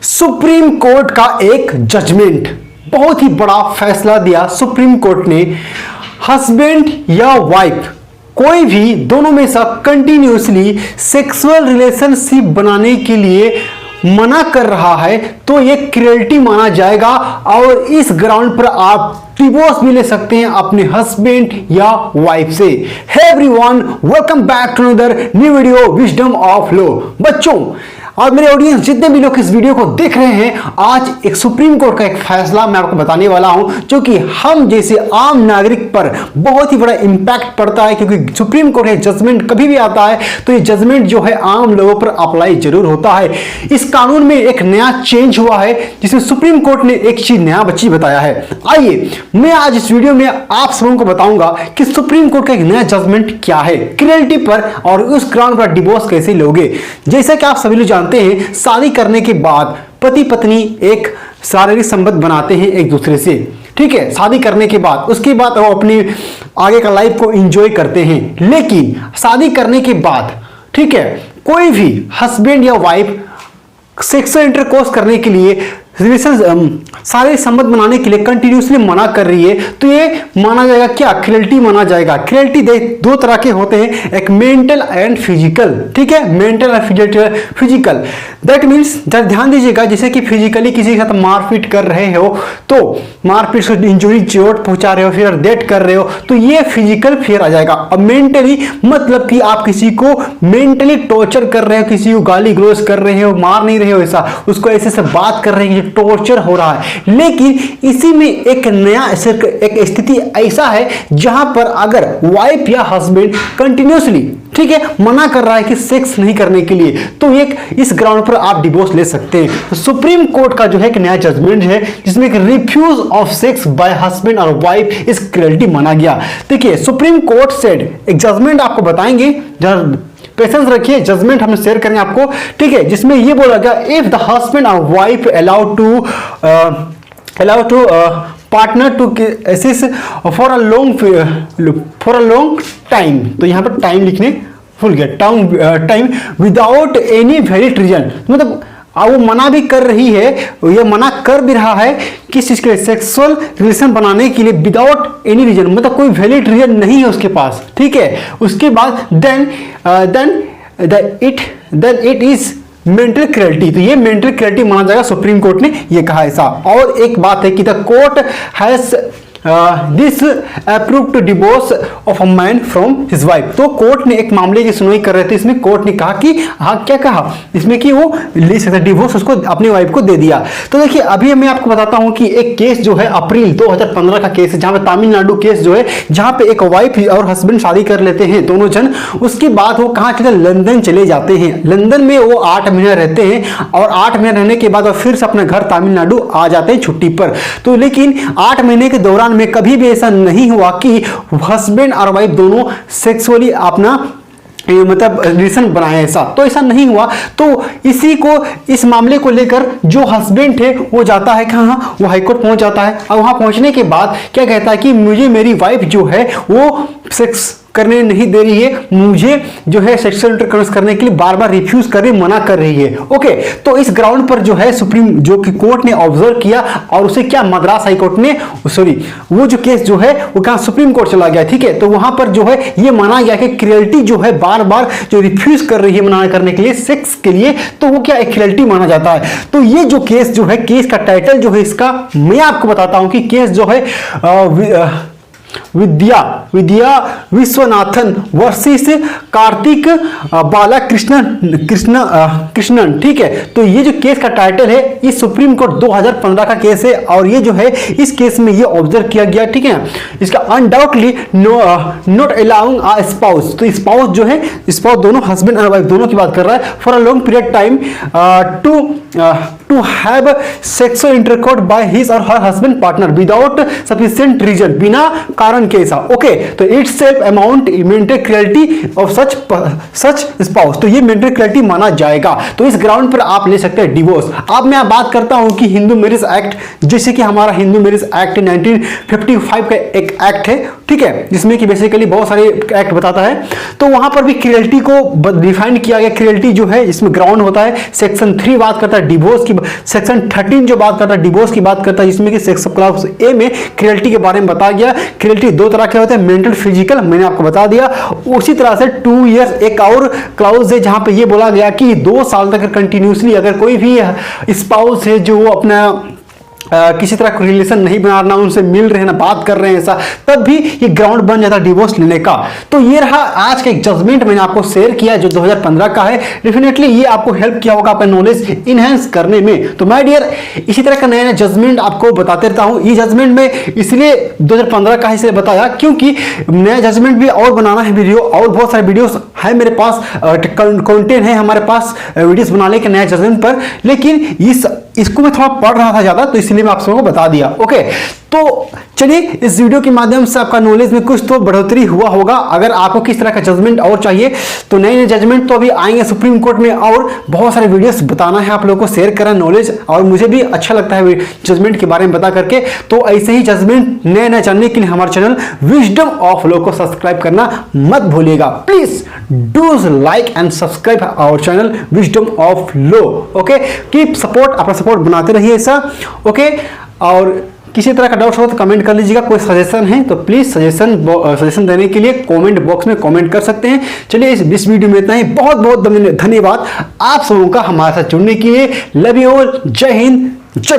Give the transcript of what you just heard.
Supreme court का एक judgement, बहुत ही बड़ा फैसला दिया सुप्रीम कोर्ट ने। हस्बैंड या वाइफ कोई भी दोनों में से कंटिन्यूसली सेक्सुअल रिलेशनशिप बनाने के लिए मना कर रहा है तो ये क्रूरल्टी माना जाएगा और इस ग्राउंड पर आप डिवोर्स भी ले सकते हैं अपने हस्बैंड या वाइफ से। Hey everyone, welcome back to another new video wisdom of law. बच्चों और मेरे ऑडियंस जितने भी लोग इस वीडियो को देख रहे हैं, आज एक सुप्रीम कोर्ट का एक फैसला मैं आपको बताने वाला हूं जो कि हम जैसे आम नागरिक पर बहुत ही बड़ा इंपैक्ट पड़ता है, क्योंकि सुप्रीम कोर्ट का जजमेंट कभी भी आता है तो ये जजमेंट जो है आम लोगों पर अप्लाई जरूर होता है। इस कानून में एक नया चेंज हुआ है जिसमें सुप्रीम कोर्ट ने एक चीज नया बच्ची बताया है। आइए मैं आज इस वीडियो में आप सबों को बताऊंगा कि सुप्रीम कोर्ट का एक नया जजमेंट क्या है क्रूरल्टी पर और उस ग्राउंड पर डिवोर्स कैसे लोगे। जैसा कि आप सभी लोग जानते हैं, शादी करने के बाद पति पत्नी एक शारीरिक संबंध बनाते हैं एक दूसरे से, ठीक है। शादी करने के बाद उसके बाद वो अपनी आगे का लाइफ को एंजॉय करते हैं। लेकिन शादी करने के बाद, ठीक है, कोई भी हस्बैंड या वाइफ सेक्सुअल इंटरकोर्स करने के लिए शारीरिक संबंध बनाने के लिए कंटिन्यूसली मना कर रही है तो ये माना जाएगा क्या, क्रूरल्टी माना जाएगा। क्रूरल्टी दो तरह के होते हैं, एक मेंटल एंड फिजिकल, ठीक है। Mental and physical that means ध्यान दीजिएगा, जैसे कि फिजिकली किसी के साथ मारपीट कर रहे हो तो मारपीट से इंजुरी चोट पहुंचा रहे हो, फिर डेथ कर रहे हो तो ये फिजिकल फिर आ जाएगा। अब मेंटली मतलब कि आप किसी को मेंटली टॉर्चर कर रहे हो, किसी को गाली गलौज कर रहे हो, मार नहीं रहे हो, ऐसा उसको ऐसे से बात कर रहे हैं, टॉर्चर हो रहा है। लेकिन इसी में एक नया एक स्थिति ऐसा है जहां पर अगर वाइफ या हस्बैंड कंटिन्यूसली, ठीक है, मना कर रहा है कि सेक्स नहीं करने के लिए तो एक इस ग्राउंड पर आप डिवोर्स ले सकते हैं। तो सुप्रीम कोर्ट का जो है एक नया जजमेंट है जिसमें एक refuse of sex bye husband और वाइफ इस क्रूरल्टी माना गया। देखिए सुप्रीम कोर्ट सेड, एक जजमेंट आपको बताएंगे, पेशेंस रखिए, जजमेंट हम शेयर करेंगे आपको, ठीक है, जिसमें ये बोला गया इफ द हस्बैंड और wife allow to partner to assist for a long time, तो यहां पर टाइम लिखने भूल गया, time without any valid reason, मतलब वो मना भी कर रही है, ये मना कर भी रहा है किस चीज के लिए, सेक्सुअल रिलेशन बनाने के लिए विदाउट एनी रीजन, मतलब कोई वैलिड रीजन नहीं है उसके पास, ठीक है। उसके बाद then it is mental cruelty, तो ये मेंटल क्रूरल्टी माना जाएगा, सुप्रीम कोर्ट ने ये कहा ऐसा। और एक बात है कि the court has disapprove to divorce of a man from his wife, तो कोर्ट ने एक मामले की सुनवाई कर रहे थे, इसमें कोर्ट ने कहा कि हाँ, क्या कहा इसमें कि वो ले सकता डिवोर्स, उसको अपनी वाइफ को दे दिया। तो देखिए अभी मैं आपको बताता हूं कि एक केस जो है अप्रैल 2015 का केस है, जहां पे तमिलनाडु केस जो है, जहां पे एक वाइफ और हस्बैंड शादी कर लेते हैं दोनों जन, उसके बाद वो कहां चले, लंदन चले जाते हैं। लंदन में वो 8 महीने रहते हैं और 8 महीने रहने के बाद वो फिर से अपने घर तमिलनाडु आ जाते हैं छुट्टी पर। तो लेकिन 8 महीने के दौरान में कभी भी ऐसा नहीं हुआ कि हस्बैंड और वाइफ दोनों सेक्सुअली अपना मतलब रिलेशन बनाए, ऐसा तो ऐसा नहीं हुआ। तो इस मामले को लेकर जो हस्बैंड थे वो जाता है कहाँ, वो हाईकोर्ट पहुंच जाता है। और वहां पहुंचने के बाद क्या कहता है कि मुझे मेरी वाइफ जो है वो सेक्स करने नहीं दे रही है, मुझे जो है सेक्सुअल इंटरकोर्स करने के लिए बार बार रिफ्यूज कर रही, मना कर रही है। ओके, तो इस ग्राउंड पर जो है सुप्रीम जो कि कोर्ट ने ऑब्जर्व किया और उसे क्या मद्रास हाई कोर्ट ने वो जो केस जो है वो कहां, सुप्रीम कोर्ट चला गया, ठीक है। तो वहां पर जो है ये माना गया कि क्रूरल्टी जो है बार बार जो रिफ्यूज कर रही है मना करने के लिए सेक्स के लिए, तो वो क्या एक क्रूरल्टी माना जाता है। तो ये जो केस जो है, केस का टाइटल जो है इसका मैं आपको बताता हूं कि केस जो है विद्या विश्वनाथन वर्सेस कार्तिक कृष्णन, ठीक है। तो ये जो केस का टाइटल है, ये सुप्रीम कोर्ट 2015 का केस है और ये जो है इस केस में ये ऑब्जर्व किया गया, ठीक है। इसका undoubtedly not allowing a spouse, तो स्पाउस जो है, स्पाउस दोनों हस्बैंड और वाइफ दोनों की बात कर रहा है, for a long period time to have sexual intercourse by his और her husband partner without sufficient reason, बिना कारण के, ऐसा। ओके, तो itself amount mental cruelty of such spouse, तो ये मेंटल क्रूरल्टी माना जाएगा। तो इस ग्राउंड पर आप ले सकते हैं डिवोर्स। अब मैं बात करता हूं कि हिंदू मैरिज एक्ट, जैसे कि हमारा हिंदू मैरिज एक्ट 1955 का एक एक्ट है, ठीक है, जिसमें कि बेसिकली बहुत सारे एक्ट बताता है। तो वहां पर भी क्रूरल्टी को डिफाइन किया गया। क्रूरल्टी जो है इसमें ग्राउंड होता है, सेक्शन 3 बात करता है डिवोर्स की, सेक्शन 13 जो बात करता है डिवोर्स की बात करता है, जिसमें कि सेक्शन क्लॉज ए में क्रियलिटी के बारे में बताया गया। क्रियलिटी दो तरह के होते हैं, मेंटल फिजिकल, मैंने आपको बता दिया। उसी तरह से 2 इयर्स एक और क्लॉज है जहां पे ये बोला गया कि 2 साल तक कंटिन्यूसली अगर कोई भी स्पाउस है जो अपना किसी तरह का रिलेशन नहीं बना रहा, उनसे मिल रहे हैं ना बात कर रहे हैं ऐसा, तब भी ये ग्राउंड बन जाता है डिवोर्स लेने का। तो ये रहा आज का एक जजमेंट मैंने आपको शेयर किया जो 2015 का है। डेफिनेटली ये आपको हेल्प किया होगा आपका नॉलेज इनहेंस करने में। तो माय डियर, इसी तरह का नया नया जजमेंट आपको बताते रहता हूं। ये जजमेंट में इसलिए 2015 का इसलिए बताया क्योंकि नया जजमेंट भी और बनाना है वीडियो, और बहुत सारे वीडियोस है मेरे पास, कंटेंट है हमारे पास वीडियोस बनाने के नया जजमेंट पर, लेकिन इसको मैं थोड़ा पढ़ रहा था ज्यादा, तो इसलिए मैं आप सबको बता दिया। ओके, तो चलिए इस वीडियो के माध्यम से आपका नॉलेज में कुछ तो बढ़ोतरी हुआ होगा। अगर आपको किस तरह का जजमेंट और चाहिए तो नए नए जजमेंट तो अभी आएंगे सुप्रीम कोर्ट में, और बहुत सारे वीडियोस बताना है आप लोगों को, शेयर करना नॉलेज, और मुझे भी अच्छा लगता है जजमेंट के बारे में बता करके। तो ऐसे ही जजमेंट नए नए जानने के लिए हमारे चैनल विजडम ऑफ लॉ को सब्सक्राइब करना मत भूलिएगा। Please do like and subscribe our channel wisdom of law. Okay, keep support, अपना सपोर्ट बनाते रहिए ऐसा। ओके, और किसी तरह का डाउट हो तो कमेंट कर लीजिएगा। कोई सजेशन है तो प्लीज सजेशन देने के लिए कमेंट बॉक्स में कमेंट कर सकते हैं। चलिए इस वीडियो में इतना ही। बहुत बहुत धन्यवाद आप सबों का हमारे साथ जुड़ने के लिए। Love you all. जय हिंद, जय